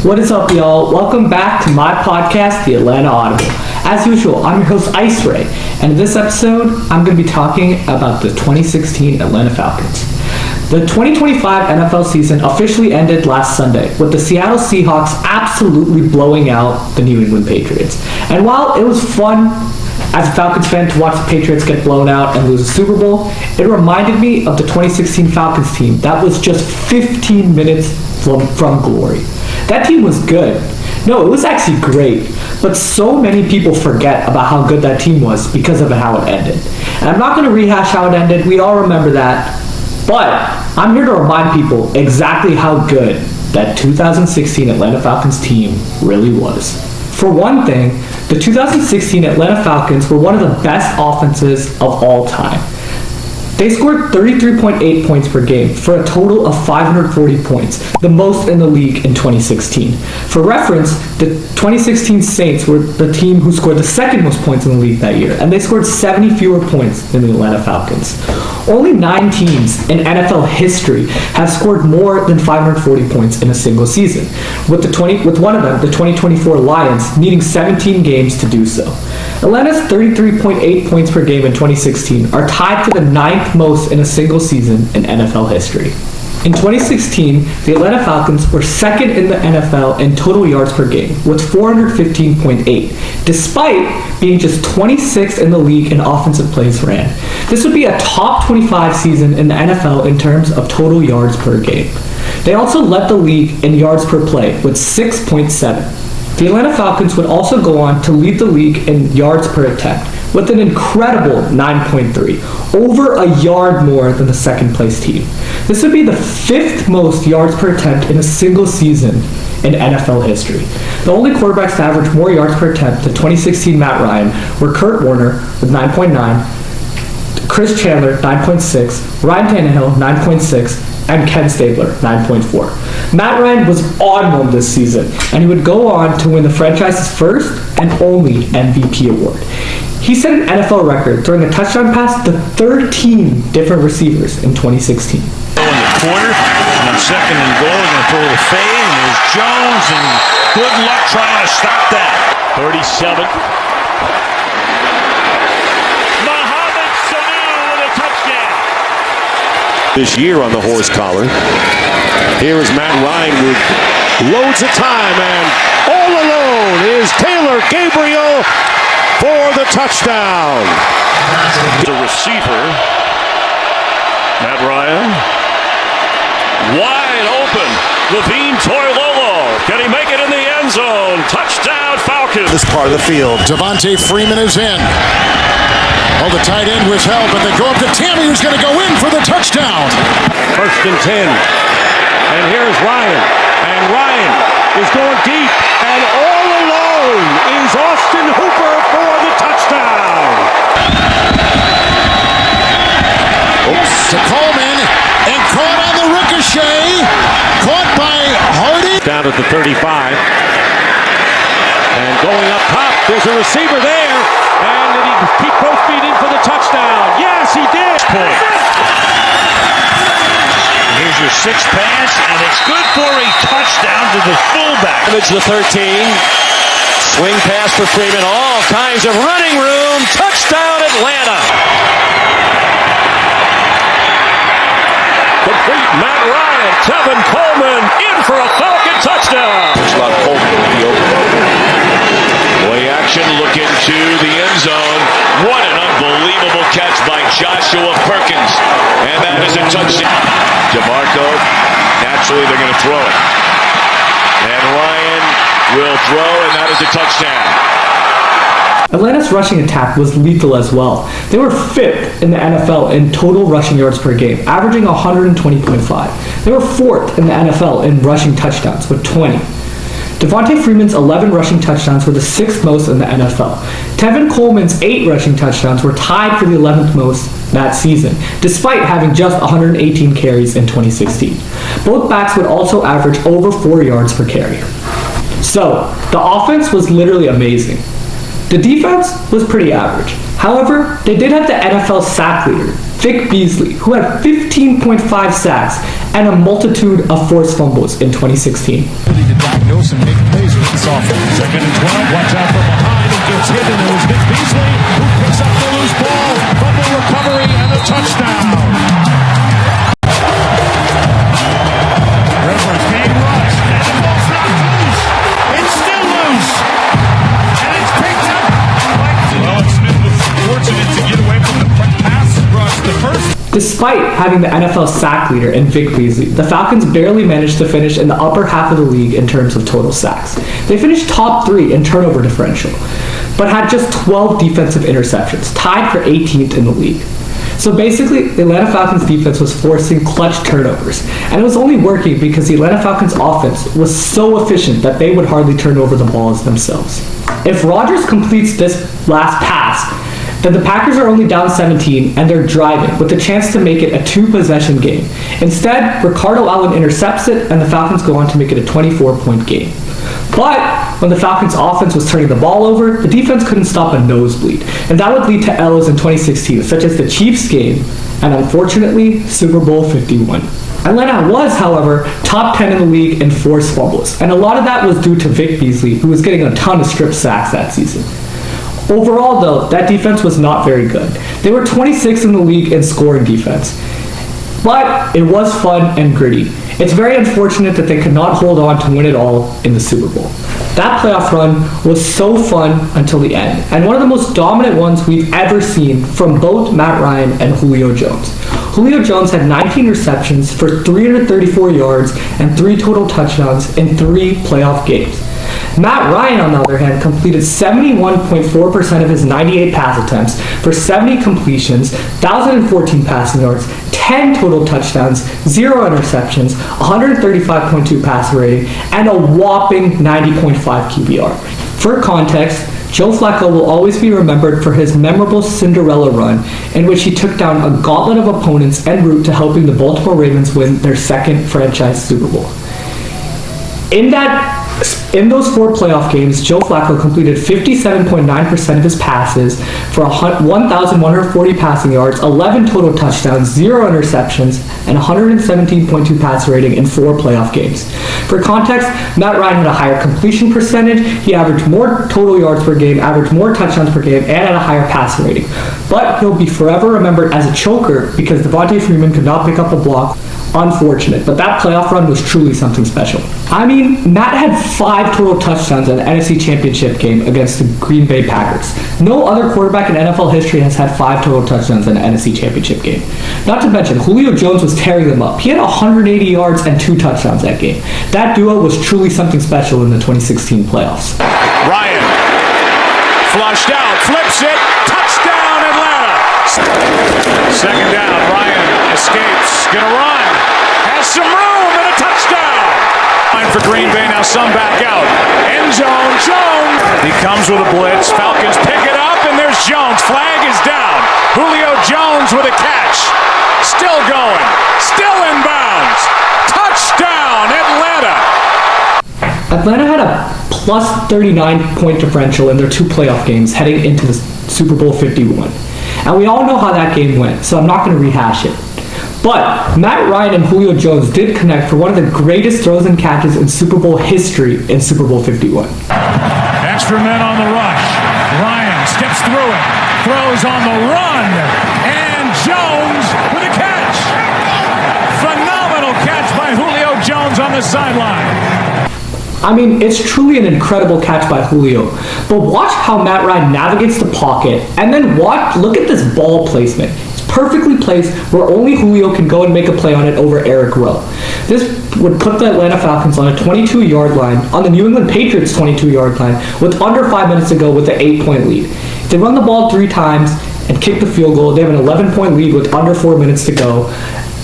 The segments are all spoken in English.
What is up, y'all? Welcome back to my podcast, The Atlanta Audible. As usual, I'm your host, Ice Ray, and in this episode, I'm going to be talking about the 2016 Atlanta Falcons. The 2025 NFL season officially ended last Sunday, with the Seattle Seahawks absolutely blowing out the New England Patriots. And while it was fun as a Falcons fan to watch the Patriots get blown out and lose the Super Bowl, it reminded me of the 2016 Falcons team that was just 15 minutes from glory. That team was good. No, it was actually great, but so many people forget about how good that team was because of how it ended. And I'm not going to rehash how it ended, we all remember that, but I'm here to remind people exactly how good that 2016 Atlanta Falcons team really was. For one thing, the 2016 Atlanta Falcons were one of the best offenses of all time. They scored 33.8 points per game for a total of 540 points, the most in the league in 2016. For reference, the 2016 Saints were the team who scored the second most points in the league that year, and they scored 70 fewer points than the Atlanta Falcons. Only 9 teams in NFL history have scored more than 540 points in a single season, with one of them, the 2024 Lions, needing 17 games to do so. Atlanta's 33.8 points per game in 2016 are tied for the 9th most in a single season in NFL history. In 2016, the Atlanta Falcons were second in the NFL in total yards per game with 415.8, despite being just 26th in the league in offensive plays ran. This would be a top 25 season in the NFL in terms of total yards per game. They also led the league in yards per play with 6.7. The Atlanta Falcons would also go on to lead the league in yards per attempt with an incredible 9.3, over a yard more than the second place team. This would be the 5th most yards per attempt in a single season in NFL history. The only quarterbacks to average more yards per attempt than 2016 Matt Ryan were Kurt Warner with 9.9, Chris Chandler 9.6, Ryan Tannehill 9.6, and Ken Stabler, 9.4. Matt Ryan was on one this season, and he would go on to win the franchise's first and only MVP award. He set an NFL record throwing a touchdown pass to 13 different receivers in 2016. In the corner, and on second and goal, he's going to throw the fade, and there's Jones, and good luck trying to stop that. 37. Mohamed Sanu with a touchdown. This year on the horse collar. Here is Matt Ryan with loads of time, and all alone is Taylor Gabriel for the touchdown. The receiver, Matt Ryan, wide open. Levine Toilolo, can he make it in the end zone? Touchdown Falcons. This part of the field. Devontae Freeman is in. Oh, the tight end was held, but they go up to Tammy, who's going to go in for the touchdown. 1st and 10. And here's Ryan. And Ryan is going deep. And all alone is Austin Hooper for the touchdown. Oops. To Coleman, and caught on the ricochet. Caught by Hardy. Down at the 35. And going up top, there's a receiver there. And did he keep both feet in for the touchdown? Yes, he did. Point. Here's your 6th pass, and it's good for a touchdown to the fullback. It's the 13. Swing pass for Freeman. All kinds of running room. Touchdown Atlanta. Complete Matt Ryan. Tevin Coleman in for a Falcon touchdown. There's a lot of Coleman in the open. Play action, look into the end zone. What an unbelievable catch by Joshua Perkins. And that is a touchdown. DeMarco, naturally they're going to throw it. And Ryan will throw, and that is a touchdown. Atlanta's rushing attack was lethal as well. They were 5th in the NFL in total rushing yards per game, averaging 120.5. They were 4th in the NFL in rushing touchdowns with 20. Devontae Freeman's 11 rushing touchdowns were the 6th most in the NFL. Tevin Coleman's 8 rushing touchdowns were tied for the 11th most that season, despite having just 118 carries in 2016. Both backs would also average over 4 yards per carry. So, the offense was literally amazing. The defense was pretty average. However, they did have the NFL sack leader, Vic Beasley, who had 15.5 sacks and a multitude of forced fumbles in 2016. Daniels and make plays with this offense. Second and 12. Watch out from behind. It gets hit, and it was Vic Beasley who picks up the loose ball. Fumble recovery and a touchdown. Rivers being rushed, and the ball's not loose. It's still loose, and it's picked up. Well, Smith was fortunate to get away from the pass rush the first. Despite having the NFL sack leader in Vic Beasley, the Falcons barely managed to finish in the upper half of the league in terms of total sacks. They finished top 3 in turnover differential, but had just 12 defensive interceptions, tied for 18th in the league. So basically, the Atlanta Falcons defense was forcing clutch turnovers, and it was only working because the Atlanta Falcons offense was so efficient that they would hardly turn over the balls themselves. If Rodgers completes this last pass, then the Packers are only down 17 and they're driving with a chance to make it a 2-possession game. Instead, Ricardo Allen intercepts it and the Falcons go on to make it a 24-point game. But when the Falcons offense was turning the ball over, the defense couldn't stop a nosebleed, and that would lead to L's in 2016, such as the Chiefs game and unfortunately Super Bowl 51. Atlanta was, however, top 10 in the league in forced fumbles, and a lot of that was due to Vic Beasley, who was getting a ton of strip sacks that season. Overall, though, that defense was not very good. They were 26th in the league in scoring defense. But it was fun and gritty. It's very unfortunate that they could not hold on to win it all in the Super Bowl. That playoff run was so fun until the end, and one of the most dominant ones we've ever seen from both Matt Ryan and Julio Jones. Julio Jones had 19 receptions for 334 yards and 3 total touchdowns in 3 playoff games. Matt Ryan, on the other hand, completed 71.4% of his 98 pass attempts for 70 completions, 1,014 passing yards, 10 total touchdowns, 0 interceptions, 135.2 passer rating, and a whopping 90.5 QBR. For context, Joe Flacco will always be remembered for his memorable Cinderella run in which he took down a gauntlet of opponents en route to helping the Baltimore Ravens win their second franchise Super Bowl. In those 4 playoff games, Joe Flacco completed 57.9% of his passes for 1,140 passing yards, 11 total touchdowns, 0 interceptions, and 117.2 passer rating in 4 playoff games. For context, Matt Ryan had a higher completion percentage, he averaged more total yards per game, averaged more touchdowns per game, and had a higher passer rating. But he'll be forever remembered as a choker because Devontae Freeman could not pick up a block. Unfortunate, but that playoff run was truly something special. I mean, Matt had 5 total touchdowns in the NFC Championship game against the Green Bay Packers. No other quarterback in NFL history has had 5 total touchdowns in the NFC Championship game. Not to mention, Julio Jones was tearing them up. He had 180 yards and 2 touchdowns that game. That duo was truly something special in the 2016 playoffs. Ryan flushed out, flips it, touchdown Atlanta. Second down, Ryan escapes, gonna run, has some room and a touchdown. Line for Green Bay, now some back out. End zone, Jones. He comes with a blitz, Falcons pick it up, and there's Jones. Flag is down. Julio Jones with a catch. Still going, still in bounds. Touchdown, Atlanta. Atlanta had a plus 39 point differential in their 2 playoff games heading into the Super Bowl 51. And we all know how that game went, so I'm not going to rehash it. But Matt Ryan and Julio Jones did connect for one of the greatest throws and catches in Super Bowl history in Super Bowl 51. Extra men on the rush. Ryan steps through it, throws on the run, and Jones with a catch. Phenomenal catch by Julio Jones on the sideline. I mean, it's truly an incredible catch by Julio. But watch how Matt Ryan navigates the pocket, and then look at this ball placement. It's perfectly placed where only Julio can go and make a play on it over Eric Rowe. This would put the Atlanta Falcons on a 22-yard line, on the New England Patriots 22-yard line, with under 5 minutes to go with an 8-point lead. If they run the ball 3 times and kick the field goal, they have an 11-point lead with under 4 minutes to go.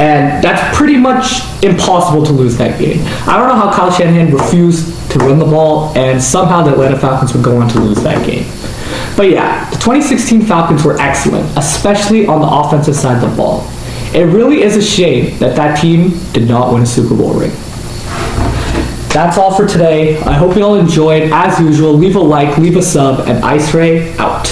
And that's pretty much impossible to lose that game. I don't know how Kyle Shanahan refused to run the ball, and somehow the Atlanta Falcons would go on to lose that game. But yeah, the 2016 Falcons were excellent, especially on the offensive side of the ball. It really is a shame that that team did not win a Super Bowl ring. That's all for today. I hope you all enjoyed. As usual, leave a like, leave a sub, and Ice Ray out.